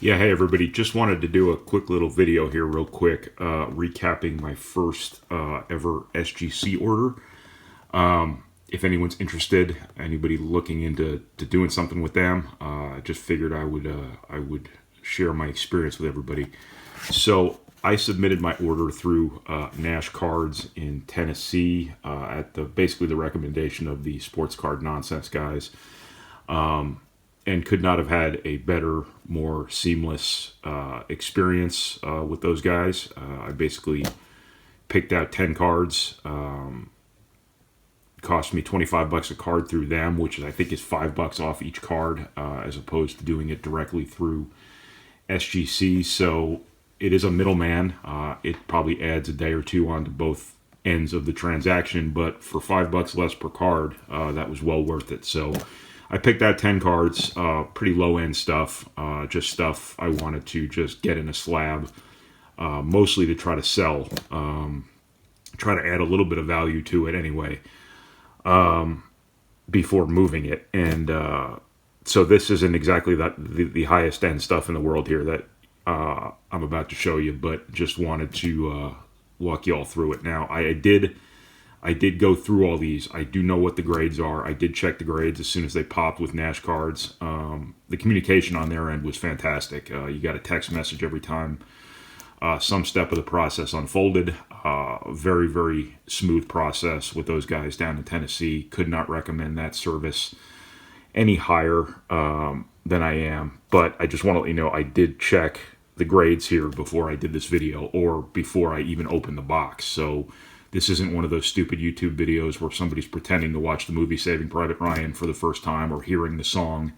Yeah, hey everybody, just wanted to do a quick little video here real quick, recapping my first ever SGC order. If anyone's interested, anybody looking into doing something with them, I just figured I would share my experience with everybody. So I submitted my order through Nash Cards in Tennessee at basically the recommendation of the sports card nonsense guys. And could not have had a better, more seamless experience with those guys. I basically picked out 10 cards. Cost me $25 a card through them, which I think is $5 off each card, as opposed to doing it directly through SGC. So it is a middleman. It probably adds a day or two onto both ends of the transaction, but for $5 less per card, that was well worth it. So I picked out 10 cards, pretty low-end stuff, just stuff I wanted to just get in a slab, mostly to try to sell, try to add a little bit of value to it anyway, before moving it. And so this isn't exactly the highest-end stuff in the world here that I'm about to show you, but just wanted to walk you all through it. Now, I did go through all these. I do know what the grades are. I did check the grades as soon as they popped with Nash Cards. The communication on their end was fantastic. You got a text message every time some step of the process unfolded. Very, very smooth process with those guys down in Tennessee. Could not recommend that service any higher than I am. But I just want to let you know I did check the grades here before I did this video, or before I even opened the box. So this isn't one of those stupid YouTube videos where somebody's pretending to watch the movie Saving Private Ryan for the first time, or hearing the song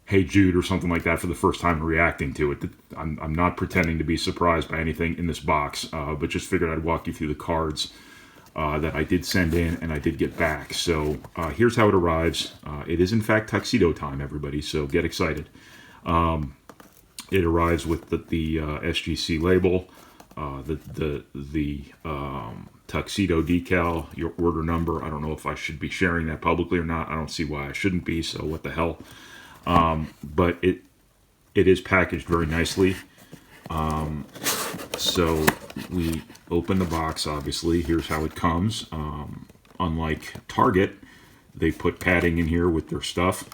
Hey Jude or something like that for the first time and reacting to it. I'm not pretending to be surprised by anything in this box, but just figured I'd walk you through the cards that I did send in and I did get back. So here's how it arrives. It is in fact tuxedo time, everybody, so get excited. It arrives with the SGC label, the tuxedo decal, your order number. I don't know if I should be sharing that publicly or not. I don't see why I shouldn't be, so what the hell. But it is packaged very nicely. So we open the box, obviously. Here's how it comes. Unlike Target, they put padding in here with their stuff.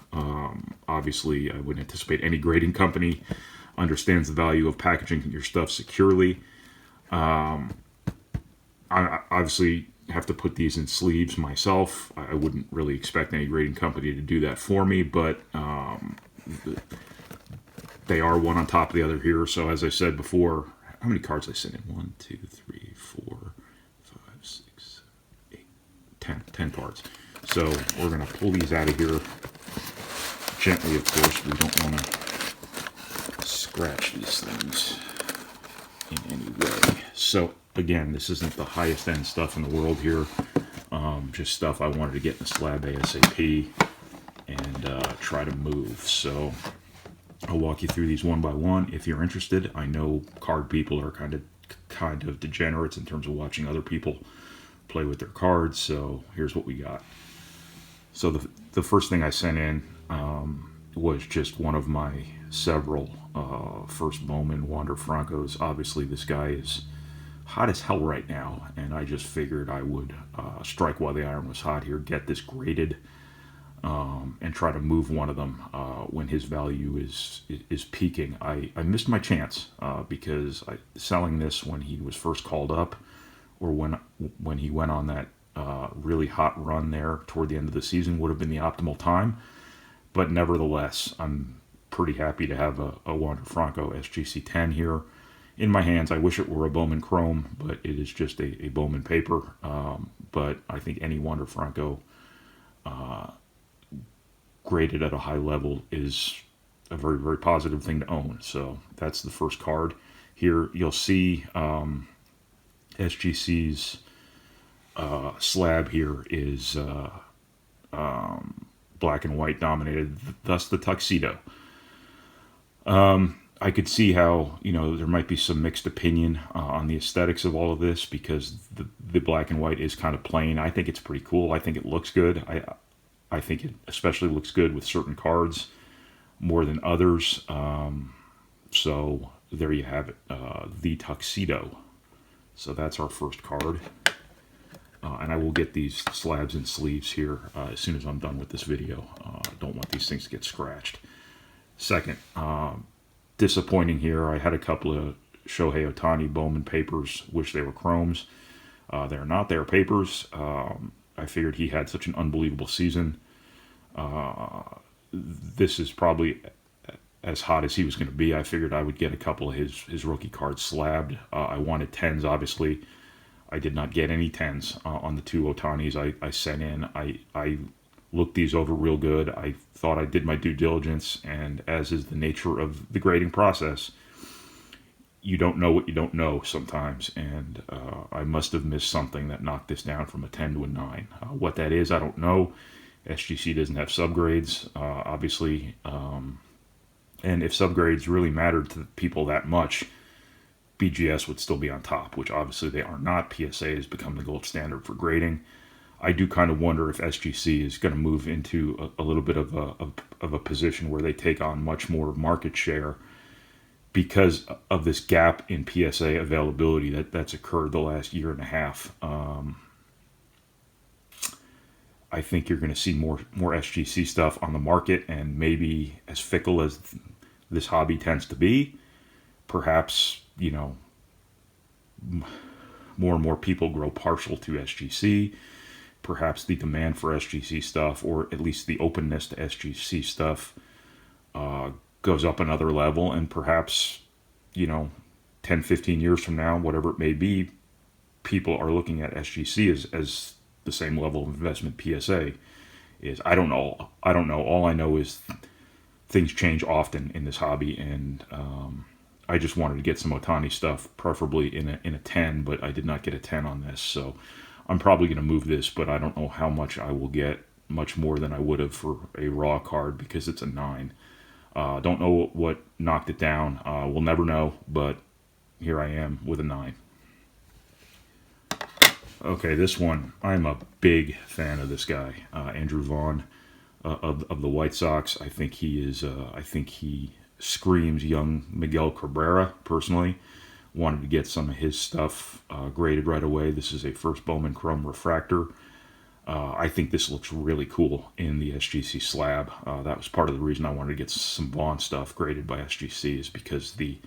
Obviously, I would anticipate any grading company understands the value of packaging your stuff securely. I obviously have to put these in sleeves myself. I wouldn't really expect any grading company to do that for me, but they are one on top of the other here. So as I said before, how many cards I sent in? 1, 2, 3, 4, 5, 6, 8, 10 cards. So we're going to pull these out of here gently, of course. We don't want to scratch these things in any way. So again, this isn't the highest end stuff in the world here. Just stuff I wanted to get in a slab ASAP and try to move. So I'll walk you through these one by one if you're interested. I know card people are kind of degenerates in terms of watching other people play with their cards. So here's what we got. So the first thing I sent in was just one of my several first Bowman Wander Francos. Obviously, this guy is hot as hell right now, and I just figured I would strike while the iron was hot here, get this graded, and try to move one of them when his value is peaking. I missed my chance because selling this when he was first called up, or when he went on that really hot run there toward the end of the season, would have been the optimal time. But nevertheless, I'm pretty happy to have a Wander Franco SGC 10 here in my hands. I wish it were a Bowman Chrome, but it is just a Bowman paper. But I think any Wander Franco graded at a high level is a very, very positive thing to own. So that's the first card. Here you'll see SGC's slab here is black and white dominated, thus the tuxedo. I could see how, there might be some mixed opinion on the aesthetics of all of this, because the black and white is kind of plain. I think it's pretty cool. I think it looks good. I think it especially looks good with certain cards more than others. So there you have it, the Tuxedo. So that's our first card. And I will get these slabs and sleeves here as soon as I'm done with this video. I don't want these things to get scratched. Second, disappointing here. I had a couple of Shohei Ohtani Bowman papers. Wish they were chromes. They're not. They're papers. I figured he had such an unbelievable season. This is probably as hot as he was going to be. I figured I would get a couple of his rookie cards slabbed. I wanted 10s, obviously. I did not get any 10s on the 2 Ohtanis I sent in. I looked these over real good. I thought I did my due diligence, and as is the nature of the grading process, you don't know what you don't know sometimes, and I must have missed something that knocked this down from a 10 to a 9. What that is, I don't know. SGC doesn't have subgrades, obviously, and if subgrades really mattered to people that much, BGS would still be on top, which obviously they are not. PSA has become the gold standard for grading. I do kind of wonder if SGC is going to move into a little bit of a position where they take on much more market share because of this gap in PSA availability that's occurred the last year and a half. I think you're going to see more SGC stuff on the market, and maybe as fickle as this hobby tends to be, perhaps, more and more people grow partial to SGC. Perhaps the demand for SGC stuff, or at least the openness to SGC stuff, goes up another level, and perhaps, 10, 15 years from now, whatever it may be, people are looking at SGC as the same level of investment PSA is. I don't know. All I know is things change often in this hobby, and I just wanted to get some Ohtani stuff, preferably in a 10, but I did not get a 10 on this, so I'm probably going to move this, but I don't know how much I will get, much more than I would have for a raw card, because it's a 9. Don't know what knocked it down. We'll never know, but here I am with a 9. Okay, this one, I'm a big fan of this guy, Andrew Vaughn of the White Sox. I think he screams young Miguel Cabrera, personally. Wanted to get some of his stuff graded right away. This is a first Bowman Chrome Refractor. I think this looks really cool in the SGC slab. That was part of the reason I wanted to get some Vaughn stuff graded by SGC, is because the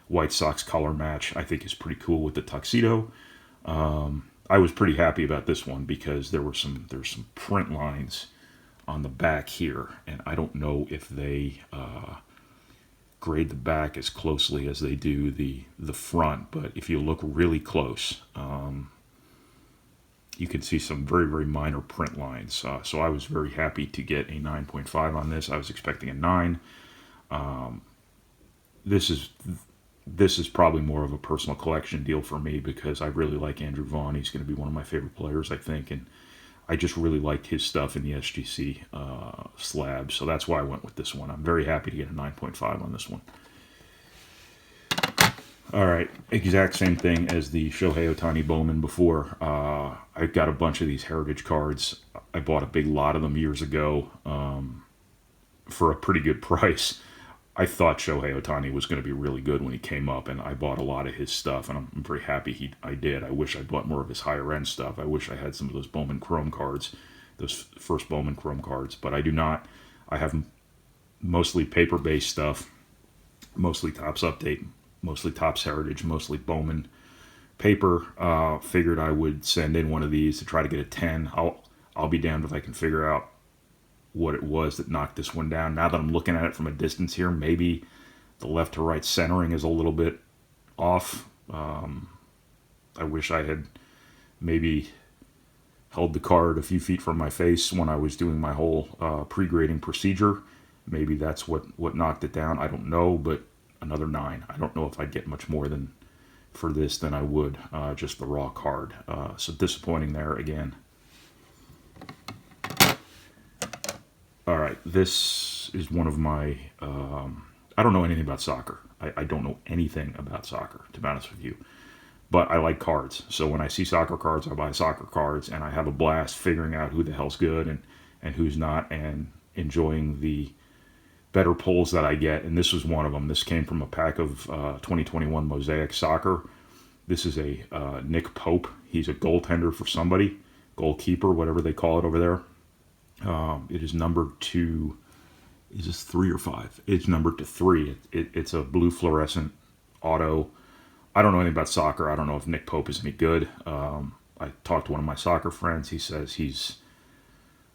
White Sox color match I think is pretty cool with the tuxedo. I was pretty happy about this one because there's some print lines on the back here, and I don't know if they grade the back as closely as they do the front, but if you look really close, you can see some very, very minor print lines. So I was very happy to get a 9.5 on this. I was expecting a 9. This is probably more of a personal collection deal for me because I really like Andrew Vaughn. He's going to be one of my favorite players, I think, and I just really liked his stuff in the SGC slab, so that's why I went with this one. I'm very happy to get a 9.5 on this one. All right, exact same thing as the Shohei Ohtani Bowman before. I've got a bunch of these Heritage cards. I bought a big lot of them years ago for a pretty good price. I thought Shohei Ohtani was going to be really good when he came up, and I bought a lot of his stuff, and I'm very happy I did. I wish I bought more of his higher-end stuff. I wish I had some of those Bowman Chrome cards, those first Bowman Chrome cards, but I do not. I have mostly paper-based stuff, mostly Topps Update, mostly Topps Heritage, mostly Bowman paper. Figured I would send in one of these to try to get a 10. I'll be damned if I can figure out what it was that knocked this one down. Now that I'm looking at it from a distance here, maybe the left to right centering is a little bit off. I wish I had maybe held the card a few feet from my face when I was doing my whole pre-grading procedure. Maybe that's what knocked it down. I don't know, but another 9. I don't know if I'd get much more than for this than I would just the raw card. So disappointing there again. All right, this is one of my, I don't know anything about soccer. I don't know anything about soccer, to be honest with you. But I like cards. So when I see soccer cards, I buy soccer cards, and I have a blast figuring out who the hell's good and who's not, and enjoying the better pulls that I get. And this was one of them. This came from a pack of 2021 Mosaic Soccer. This is a Nick Pope. He's a goaltender for somebody, goalkeeper, whatever they call it over there. It is numbered to, is this 3 or 5? It's numbered to 3. It's a blue fluorescent auto. I don't know anything about soccer. I don't know if Nick Pope is any good. I talked to one of my soccer friends. He says he's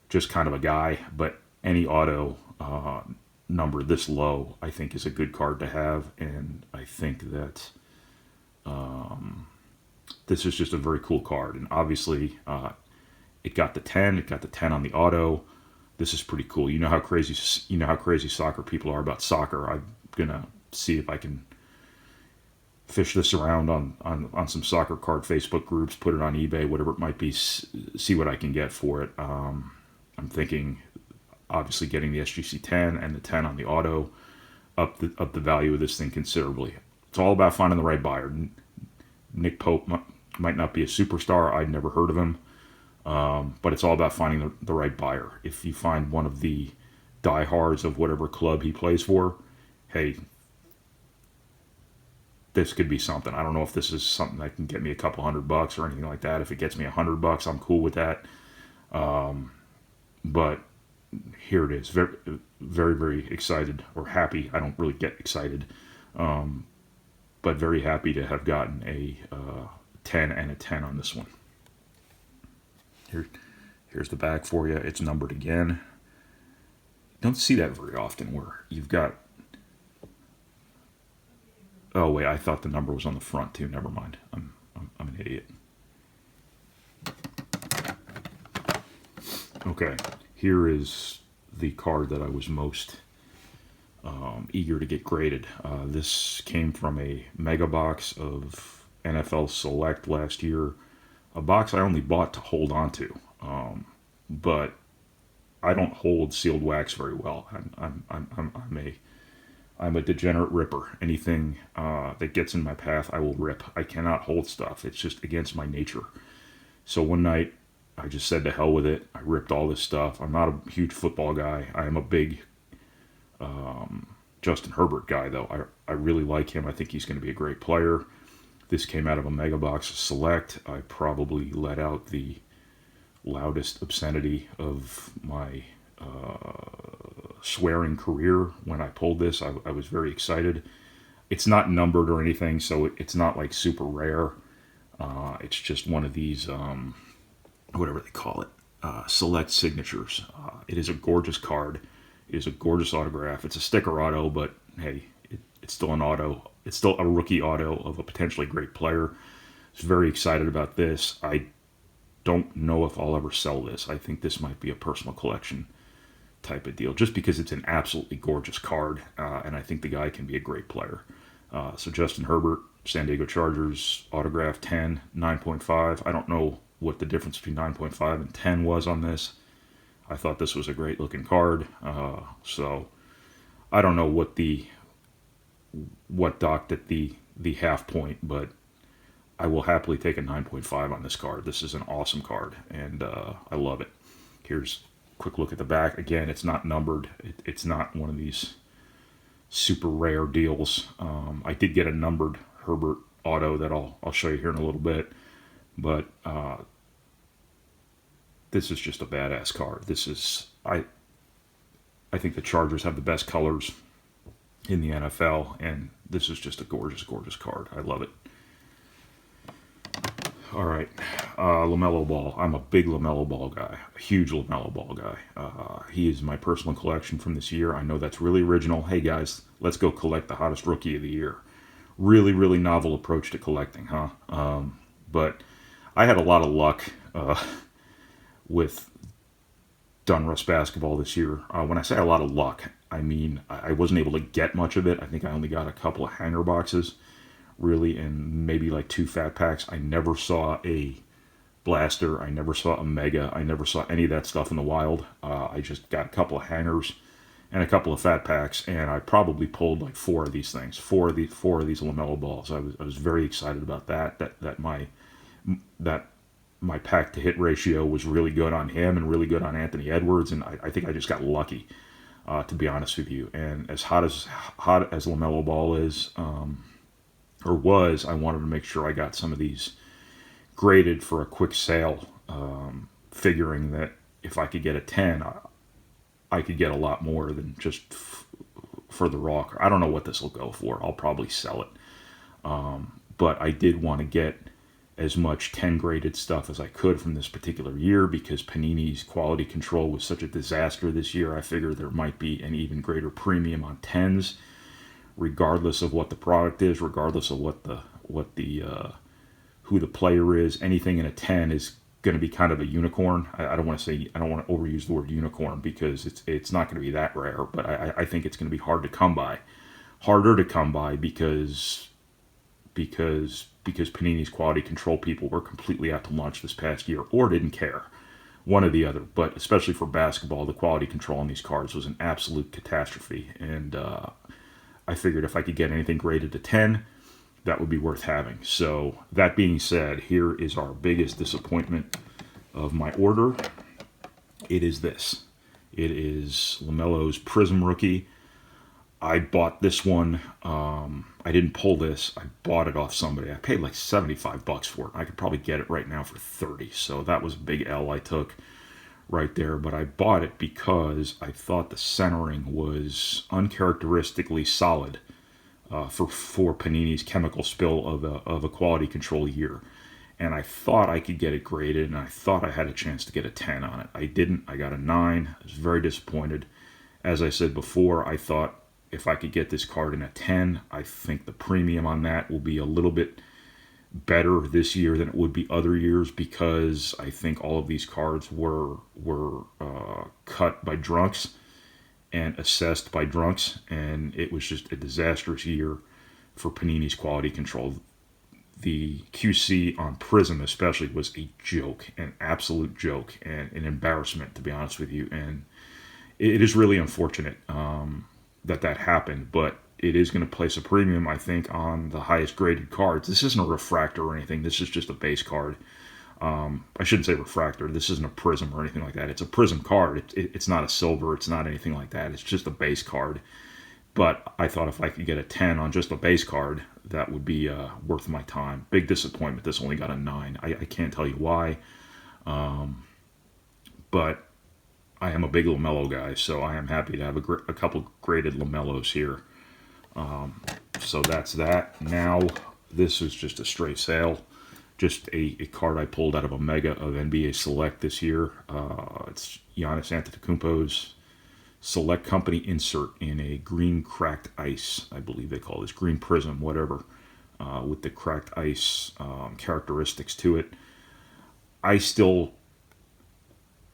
just kind of a guy, but any auto number this low, I think, is a good card to have. And I think that this is just a very cool card. And obviously, it got the 10. It got the 10 on the auto. This is pretty cool. You know how crazy soccer people are about soccer. I'm gonna see if I can fish this around on some soccer card Facebook groups, put it on eBay, whatever it might be, see what I can get for it. I'm thinking, obviously, getting the SGC 10 and the 10 on the auto up the value of this thing considerably. It's all about finding the right buyer. Nick Pope might not be a superstar. I'd never heard of him. But it's all about finding the right buyer. If you find one of the diehards of whatever club he plays for, hey, this could be something. I don't know if this is something that can get me a couple $100 or anything like that. If it gets me $100, I'm cool with that. But here it is. Very, very, very excited or happy. I don't really get excited, but very happy to have gotten a 10 and a 10 on this one. Here's the back for you. It's numbered again. Don't see that very often where you've got... Oh, wait, I thought the number was on the front, too. Never mind. I'm an idiot. Okay, here is the card that I was most eager to get graded. This came from a mega box of NFL Select last year. A box I only bought to hold on to, but I don't hold sealed wax very well. I'm a degenerate ripper. Anything that gets in my path, I will rip. I cannot hold stuff. It's just against my nature. So one night, I just said to hell with it. I ripped all this stuff. I'm not a huge football guy. I am a big Justin Herbert guy, though. I really like him. I think he's going to be a great player. This came out of a mega box Select. I probably let out the loudest obscenity of my swearing career when I pulled this. I was very excited. It's not numbered or anything, so it's not like super rare. It's just one of these, whatever they call it, Select signatures. It is a gorgeous card. It is a gorgeous autograph. It's a sticker auto, but hey, it's still an auto. It's still a rookie auto of a potentially great player. I was very excited about this. I don't know if I'll ever sell this. I think this might be a personal collection type of deal, just because it's an absolutely gorgeous card, and I think the guy can be a great player. So Justin Herbert, San Diego Chargers, autograph 10, 9.5. I don't know what the difference between 9.5 and 10 was on this. I thought this was a great looking card. So I don't know what docked at the half point, but I will happily take a 9.5 on this card. This is an awesome card, and I love it. Here's a quick look at the back. Again, it's not numbered. It's not one of these super rare deals. I did get a numbered Herbert auto that I'll show you here in a little bit, but this is just a badass card. This is I think the Chargers have the best colors in the NFL, and this is just a gorgeous, gorgeous card. I love it. All right, LaMelo Ball. I'm a big LaMelo Ball guy, a huge LaMelo Ball guy. He is my personal collection from this year. I know that's really original. Hey guys, let's go collect the hottest rookie of the year. Really, really novel approach to collecting, huh? But I had a lot of luck with Donruss basketball this year. When I say a lot of luck, I mean I wasn't able to get much of it. I think I only got a couple of hanger boxes, really, and maybe like 2 fat packs. I never saw a blaster. I never saw a mega. I never saw any of that stuff in the wild. I just got a couple of hangers and a couple of fat packs, and I probably pulled like 4 of these things, four of these LaMelo Balls. I was very excited about that my pack to hit ratio was really good on him and really good on Anthony Edwards, and I think I just got lucky, to be honest with you. And as hot as LaMelo Ball is, or was, I wanted to make sure I got some of these graded for a quick sale, figuring that if I could get a 10, I could get a lot more than just for the raw. I don't know what this will go for. I'll probably sell it. But I did want to get as much 10 graded stuff as I could from this particular year because Panini's quality control was such a disaster this year. I figured there might be an even greater premium on 10s, regardless of what the product is, regardless of what the who the player is. Anything in a 10 is going to be kind of a unicorn. I don't want to overuse the word unicorn because it's not going to be that rare, but I think it's going to be harder to come by because Panini's quality control people were completely out to lunch this past year or didn't care, one or the other. But especially for basketball, the quality control on these cards was an absolute catastrophe, and I figured if I could get anything graded to 10, that would be worth having. So that being said, here is our biggest disappointment of my order. It is this. It is LaMelo's Prism Rookie. I bought this one. I didn't pull this. I bought it off somebody. I paid like $75 for it. I could probably get it right now for $30. So that was a big L I took right there. But I bought it because I thought the centering was uncharacteristically solid for Panini's chemical spill of a quality control year. And I thought I could get it graded, and I thought I had a chance to get a 10 on it. I didn't. I got a 9. I was very disappointed. As I said before, I thought if I could get this card in a 10, I think the premium on that will be a little bit better this year than it would be other years because I think all of these cards were cut by drunks and assessed by drunks, and it was just a disastrous year for Panini's quality control. The QC on Prism especially was a joke, an absolute joke, and an embarrassment, to be honest with you. And it is really unfortunate that happened, but it is going to place a premium, I think, on the highest graded cards. This isn't a refractor or anything. This is just a base card. I shouldn't say refractor. This isn't a prism or anything like that. It's a prism card. It's not a silver. It's not anything like that. It's just a base card. But I thought if I could get a 10 on just a base card, that would be worth my time. Big disappointment. This only got a 9. I can't tell you why. But I am a big LaMelo guy, so I am happy to have a couple graded LaMelos here. So that's that. Now, this is just a straight sale. Just a card I pulled out of a mega of NBA Select this year. It's Giannis Antetokounmpo's Select Company insert in a green cracked ice, I believe they call this, green prism, whatever, with the cracked ice characteristics to it. I still,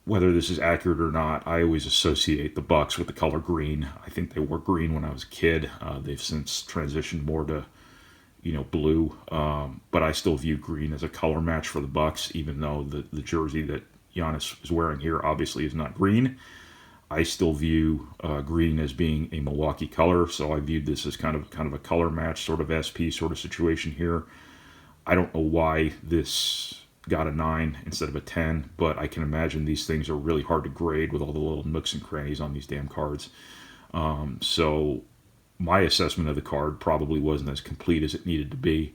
whether this is accurate or not, I always associate the Bucks with the color green. I think they wore green when I was a kid. They've since transitioned more to blue, but I still view green as a color match for the Bucks, even though the jersey that Giannis is wearing here obviously is not green. I still view green as being a Milwaukee color, so I viewed this as kind of a color match, sort of SP sort of situation here. I don't know why this got a 9 instead of a 10, but I can imagine these things are really hard to grade with all the little nooks and crannies on these damn cards. So my assessment of the card probably wasn't as complete as it needed to be.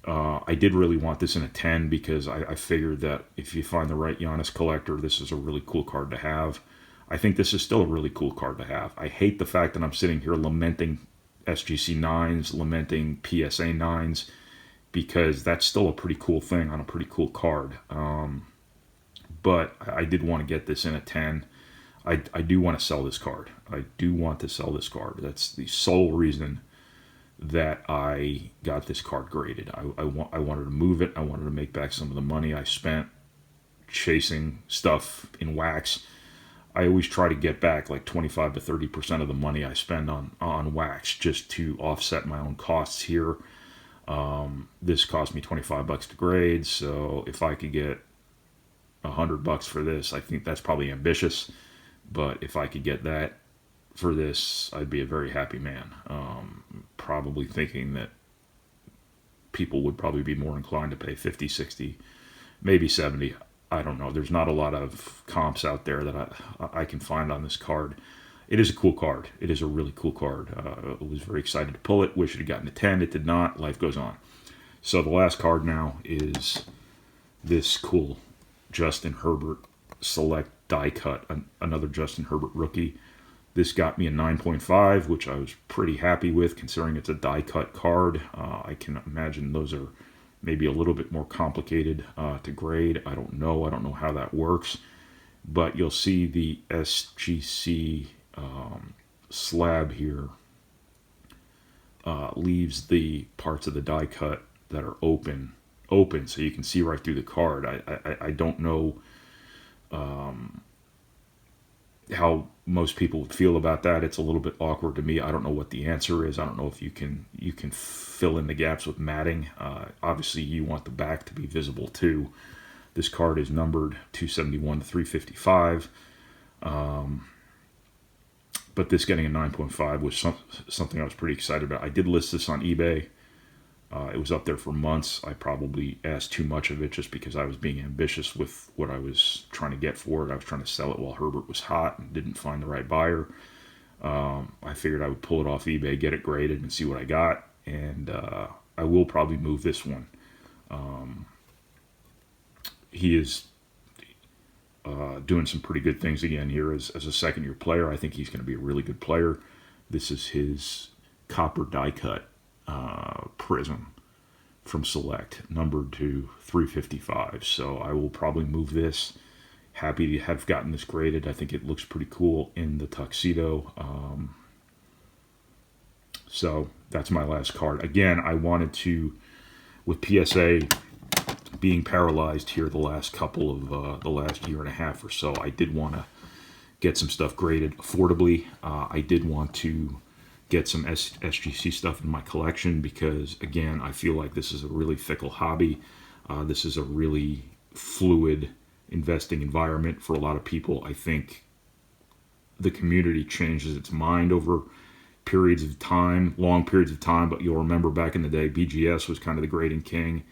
I did really want this in a 10 because I figured that if you find the right Giannis collector, this is a really cool card to have. I think this is still a really cool card to have. I hate the fact that I'm sitting here lamenting SGC 9s, lamenting PSA 9s, because that's still a pretty cool thing on a pretty cool card. But I did want to get this in a 10. I do want to sell this card. I do want to sell this card. That's the sole reason that I got this card graded. I wanted to move it. I wanted to make back some of the money I spent chasing stuff in wax. I always try to get back like 25 to 30% of the money I spend on wax just to offset my own costs here. This cost me $25 to grade, so if I could get $100 for this, I think that's probably ambitious. But if I could get that for this, I'd be a very happy man. Probably thinking that people would probably be more inclined to pay $50, maybe 70. I don't know. There's not a lot of comps out there that I can find on this card. It is a cool card. It is a really cool card. I was very excited to pull it. Wish it had gotten a 10. It did not. Life goes on. So the last card now is this cool Justin Herbert Select die cut. Another Justin Herbert rookie. This got me a 9.5, which I was pretty happy with considering it's a die cut card. I can imagine those are maybe a little bit more complicated to grade. I don't know. I don't know how that works. But you'll see the SGC slab here leaves the parts of the die cut that are open, so you can see right through the card. I don't know how most people would feel about that. It's a little bit awkward to me. I don't know what the answer is. I don't know if you can fill in the gaps with matting. Obviously, you want the back to be visible too. This card is numbered 271 to 355. But this getting a 9.5 was something I was pretty excited about. I did list this on eBay. It was up there for months. I probably asked too much of it just because I was being ambitious with what I was trying to get for it. I was trying to sell it while Herbert was hot and didn't find the right buyer. I figured I would pull it off eBay, get it graded, and see what I got. And I will probably move this one. He is doing some pretty good things again here as a second-year player. I think he's going to be a really good player. This is his copper die cut prism from Select, numbered to 355. So I will probably move this. Happy to have gotten this graded. I think it looks pretty cool in the tuxedo. So that's my last card. Again, I wanted to, with PSA being paralyzed here the last couple of the last year and a half or so, I did want to get some stuff graded affordably. I did want to get some SGC stuff in my collection because, again, I feel like this is a really fickle hobby. This is a really fluid investing environment for a lot of people. I think the community changes its mind over periods of time, long periods of time, but you'll remember back in the day, BGS was kind of the grading king.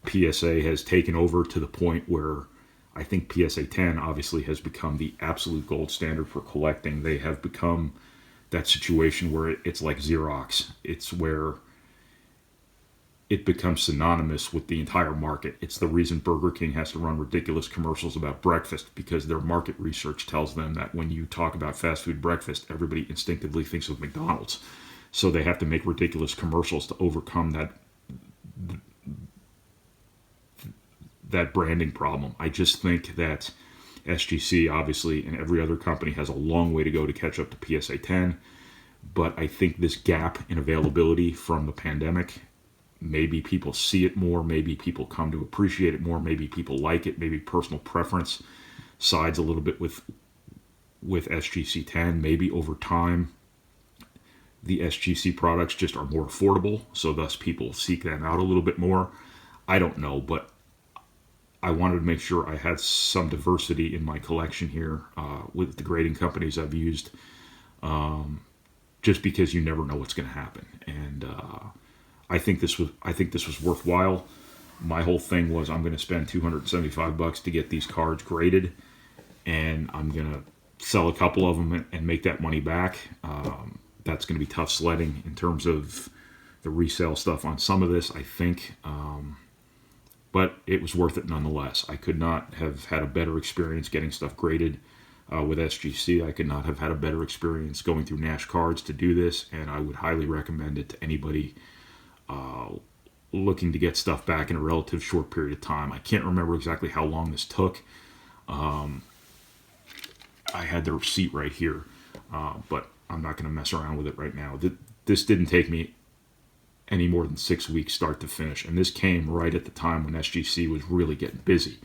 PSA has taken over to the point where I think PSA 10 obviously has become the absolute gold standard for collecting. They have become that situation where it's like Xerox. It's where it becomes synonymous with the entire market. It's the reason Burger King has to run ridiculous commercials about breakfast, because their market research tells them that when you talk about fast food breakfast, everybody instinctively thinks of McDonald's. So they have to make ridiculous commercials to overcome that branding problem. I just think that SGC, obviously, and every other company has a long way to go to catch up to PSA 10. But I think this gap in availability from the pandemic, maybe people see it more, maybe people come to appreciate it more, maybe people like it, maybe personal preference sides a little bit with SGC 10. Maybe over time, the SGC products just are more affordable, so thus people seek them out a little bit more. I don't know, but I wanted to make sure I had some diversity in my collection here with the grading companies I've used, just because you never know what's going to happen. And I think this was worthwhile. My whole thing was I'm going to spend $275 to get these cards graded, and I'm going to sell a couple of them and make that money back. That's going to be tough sledding in terms of the resale stuff on some of this, I think. But it was worth it nonetheless. I could not have had a better experience getting stuff graded with SGC. I could not have had a better experience going through Nash Cards to do this, and I would highly recommend it to anybody looking to get stuff back in a relative short period of time. I can't remember exactly how long this took. I had the receipt right here, but I'm not going to mess around with it right now. This didn't take me any more than 6 weeks start to finish, and this came right at the time when SGC was really getting busy.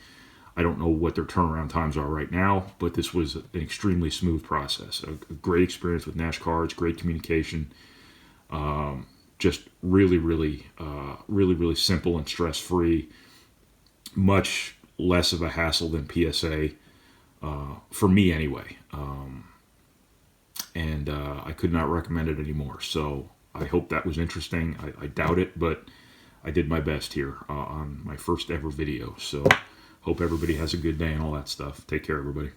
I don't know what their turnaround times are right now, but this was an extremely smooth process. A great experience with Nash Cards, great communication, just really simple and stress-free, much less of a hassle than PSA, for me anyway. And I could not recommend it anymore. So I hope that was interesting. I doubt it, but I did my best here on my first ever video. So Hope everybody has a good day and all that stuff. Take care, everybody.